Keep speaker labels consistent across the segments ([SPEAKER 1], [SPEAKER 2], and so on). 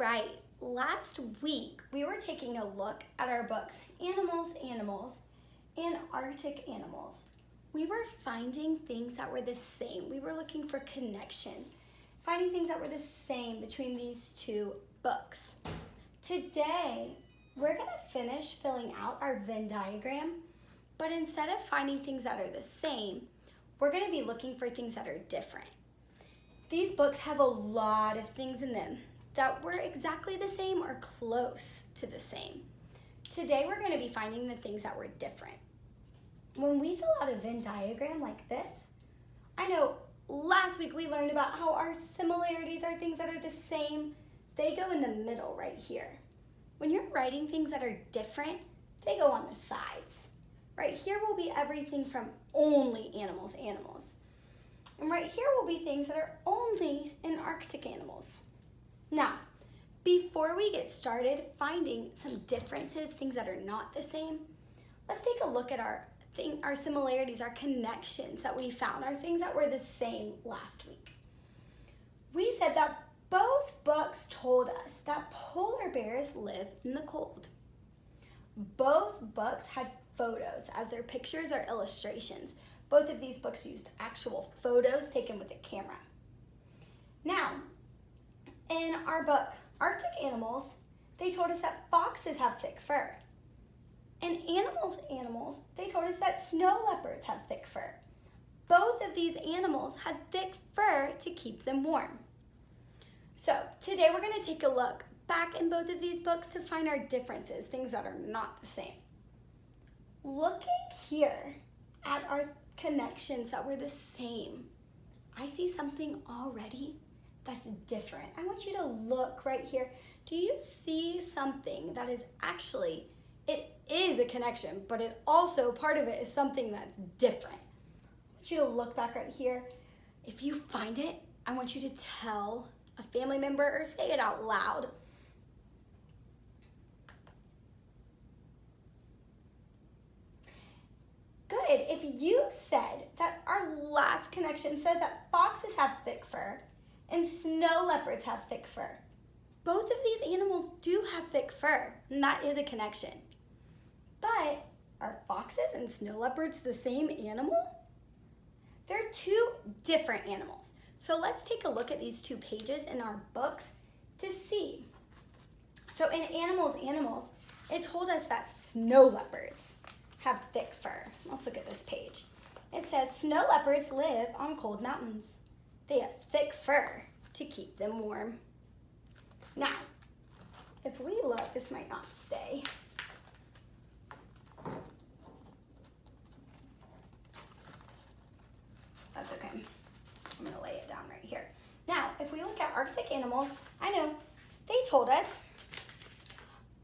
[SPEAKER 1] right, last week we were taking a look at our books, Animals, Animals, and Arctic Animals. We were finding things that were the same. We were looking for connections, finding things that were the same between these two books. Today, we're going to finish filling out our Venn diagram, but instead of finding things that are the same, we're going to be looking for things that are different. These books have a lot of things in them that were exactly the same or close to the same. Today, we're going to be finding the things that were different. When we fill out a Venn diagram like this, I know last week we learned about how our similarities are things that are the same. They go in the middle right here. When you're writing things that are different, they go on the sides. Right here will be everything from only animals, animals. And right here will be things that are only in Arctic animals. Now, before we get started finding some differences, things that are not the same, let's take a look at our similarities, our connections that we found, our things that were the same last week. We said that both books told us that polar bears live in the cold. Both books had photos as their pictures or illustrations. Both of these books used actual photos taken with a camera. Now, in our book, Arctic Animals, they told us that foxes have thick fur. In Animals, Animals, they told us that snow leopards have thick fur. Both of these animals had thick fur to keep them warm. So today we're going to take a look back in both of these books to find our differences, things that are not the same. Looking here at our connections that were the same, I see something already that's different. I want you to look right here. Do you see something that is actually, it is a connection, but it also, part of it is something that's different. I want you to look back right here. If you find it, I want you to tell a family member or say it out loud. Good. If you said that our last connection says that foxes have thick fur and snow leopards have thick fur, both of these animals do have thick fur, and that is a connection. But are foxes and snow leopards the same animal? They're two different animals. So let's take a look at these two pages in our books to see. So in Animals, Animals, it told us that snow leopards have thick fur. Let's look at this page. It says snow leopards live on cold mountains. They have thick fur to keep them warm. Now, if we look, this might not stay. That's okay. I'm going to lay it down right here. Now, if we look at Arctic Animals, I know they told us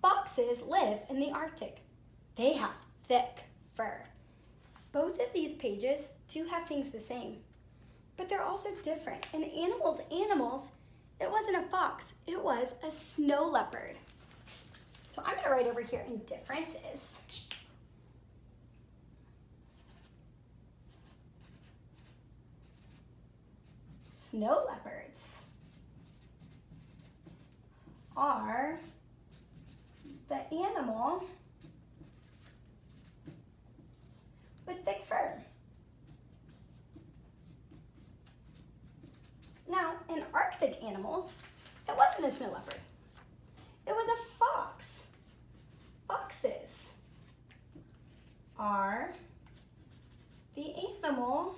[SPEAKER 1] foxes live in the Arctic. They have thick fur. Both of these pages do have things the same, but they're also different. In Animals, Animals, it wasn't a fox, it was a snow leopard. So I'm going to write over here in differences. Snow leopards are the animal with thick fur. Now, in Arctic Animals, it wasn't a snow leopard. It was a fox. Foxes are the animal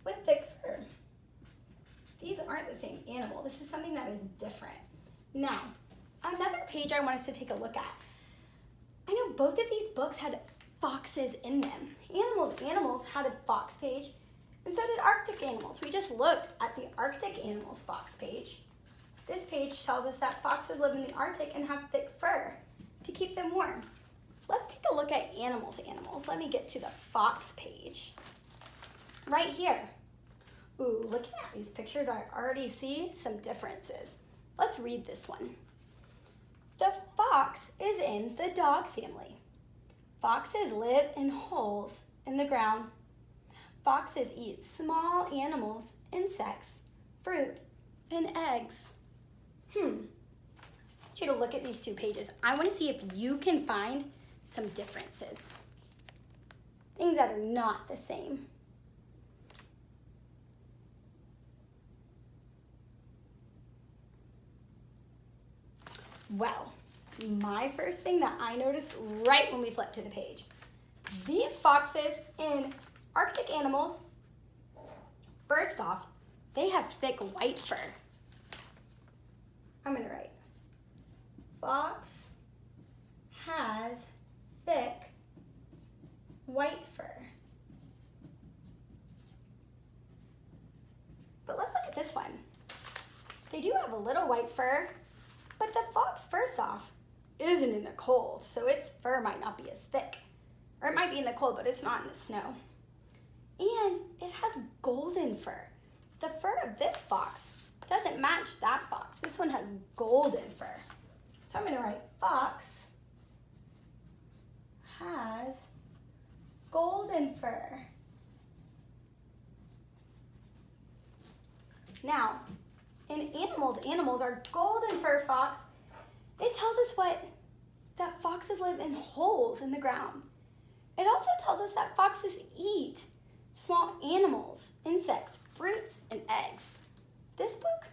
[SPEAKER 1] with thick fur. These aren't the same animal. This is something that is different. Now, another page I want us to take a look at. I know both of these books had foxes in them. Animals, Animals had a fox page, and so did Arctic Animals. We just looked at the Arctic Animals fox page. This page tells us that foxes live in the Arctic and have thick fur to keep them warm. Let's take a look at Animals, Animals. Let me get to the fox page. Right here. Ooh, looking at these pictures, I already see some differences. Let's read this one. The fox is in the dog family. Foxes live in holes in the ground. Foxes eat small animals, insects, fruit, and eggs. I want you to look at these 2 pages. I want to see if you can find some differences. Things that are not the same. Well, my first thing that I noticed right when we flipped to the page, these foxes in Arctic animals, first off, they have thick white fur. I'm gonna write, fox has thick white fur. But let's look at this one. They do have a little white fur, but the fox, first off, isn't in the cold, so its fur might not be as thick. Or it might be in the cold, but it's not in the snow. And it has golden fur. The fur of this fox doesn't match that fox. This one has golden fur. So I'm going to write fox has golden fur. Now, in animals are golden fur fox. It tells us that foxes live in holes in the ground. It also tells us that foxes eat small animals, insects, fruits, and eggs. This book,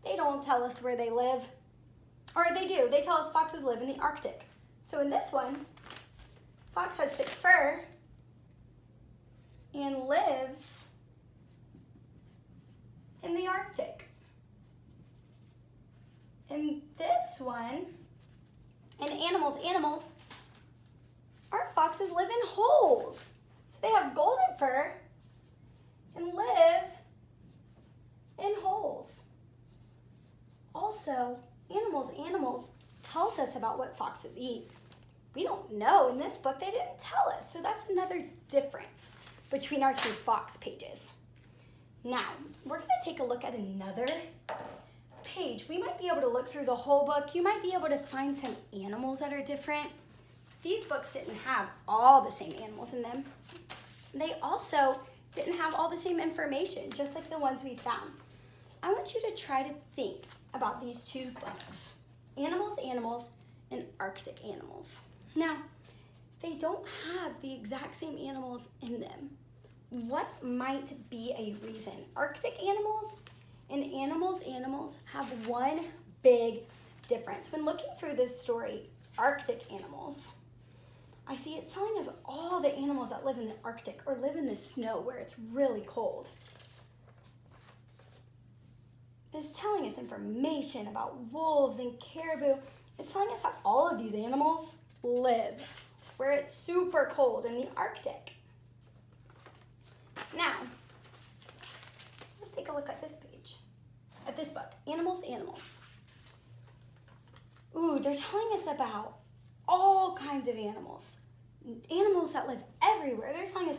[SPEAKER 1] they don't tell us where they live. Or they do. They tell us foxes live in the Arctic. So in this one, fox has thick fur and lives in the Arctic. In this one, in animals, our foxes live in holes. So they have golden fur and live in holes. Also, animals tells us about what foxes eat. We don't know. In this book, they didn't tell us. So that's another difference between our 2 fox pages. Now, we're going to take a look at another page. We might be able to look through the whole book. You might be able to find some animals that are different. These books didn't have all the same animals in them. They also didn't have all the same information, just like the ones we found. I want you to try to think about these 2 books, Animals, and Arctic Animals. Now, they don't have the exact same animals in them. What might be a reason? Arctic animals and animals have one big difference. When looking through this story, Arctic animals, I see it's telling us all the animals that live in the Arctic or live in the snow where it's really cold. It's telling us information about wolves and caribou. It's telling us that all of these animals live where it's super cold in the Arctic. Now, let's take a look at this page, at this book, Animals. Ooh, they're telling us about all kinds of animals. Animals that live everywhere. They're telling us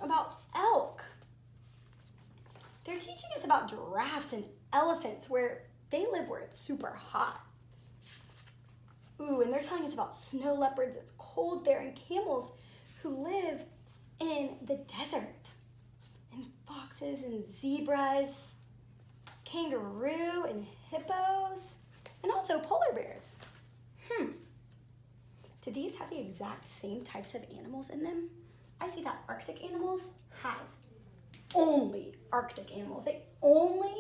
[SPEAKER 1] about elk. They're teaching us about giraffes and elephants where they live where it's super hot. Ooh, and they're telling us about snow leopards, it's cold there, and camels who live in the desert. And foxes and zebras, kangaroo and hippos, and also polar bears. Do these have the exact same types of animals in them? I see that Arctic animals has only Arctic animals. They only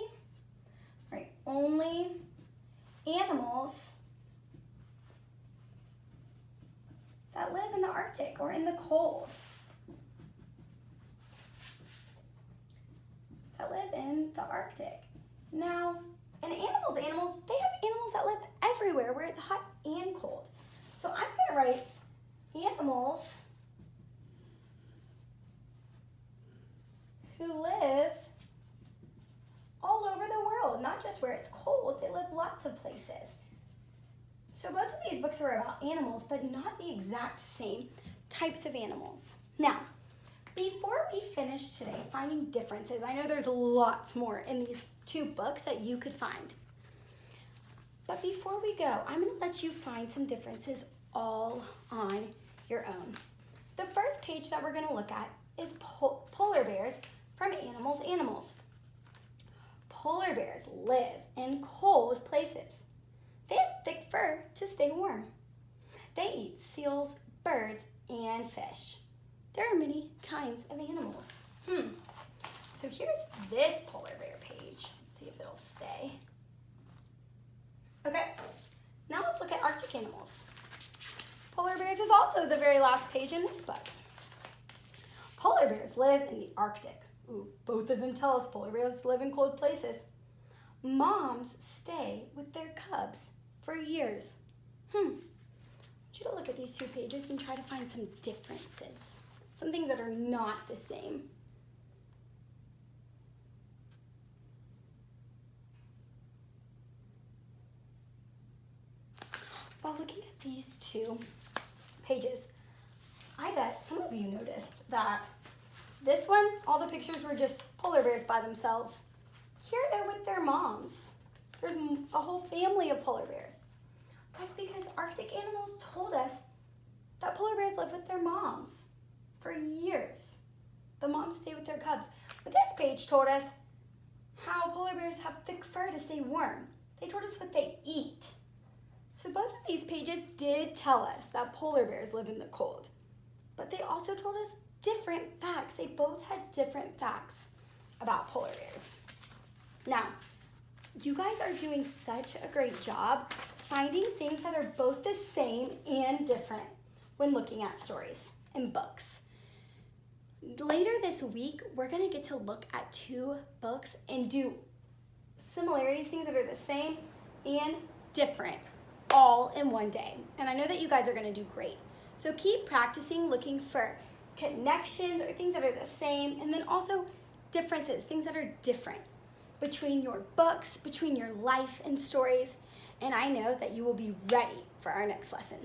[SPEAKER 1] animals that live in the Arctic or in the cold. That live in the Arctic. Now, in animals, they have animals that live everywhere where it's hot and cold. So I'm going to write animals who live all over the world, not just where it's cold. They live lots of places. So both of these books are about animals, but not the exact same types of animals. Now, before we finish today finding differences, I know there's lots more in these 2 books that you could find. But before we go, I'm going to let you find some differences all on your own. The first page that we're going to look at is polar bears from Animals. polar bears live in cold places. They have thick fur to stay warm. They eat seals, birds, and fish. There are many kinds of animals. So here's this polar bear page. Let's see if it'll stay. Okay, now let's look at Arctic animals. Polar bears is also the very last page in this book. Polar bears live in the Arctic. Ooh, both of them tell us polar bears live in cold places. Moms stay with their cubs for years. I want you to look at these two pages and try to find some differences. Some things that are not the same. While looking at these two pages, I bet some of you noticed that this one, all the pictures were just polar bears by themselves. Here they're with their moms. There's a whole family of polar bears. That's because Arctic animals told us that polar bears live with their moms for years. The moms stay with their cubs. But this page told us how polar bears have thick fur to stay warm. They told us what they eat. So both of these pages did tell us that polar bears live in the cold. But they also told us different facts. They both had different facts about polar bears. Now, you guys are doing such a great job finding things that are both the same and different when looking at stories and books. Later this week, we're going to get to look at two books and do similarities, things that are the same and different, all in one day. And I know that you guys are going to do great. So keep practicing looking for connections or things that are the same, and then also differences, things that are different between your books, between your life and stories. And I know that you will be ready for our next lesson.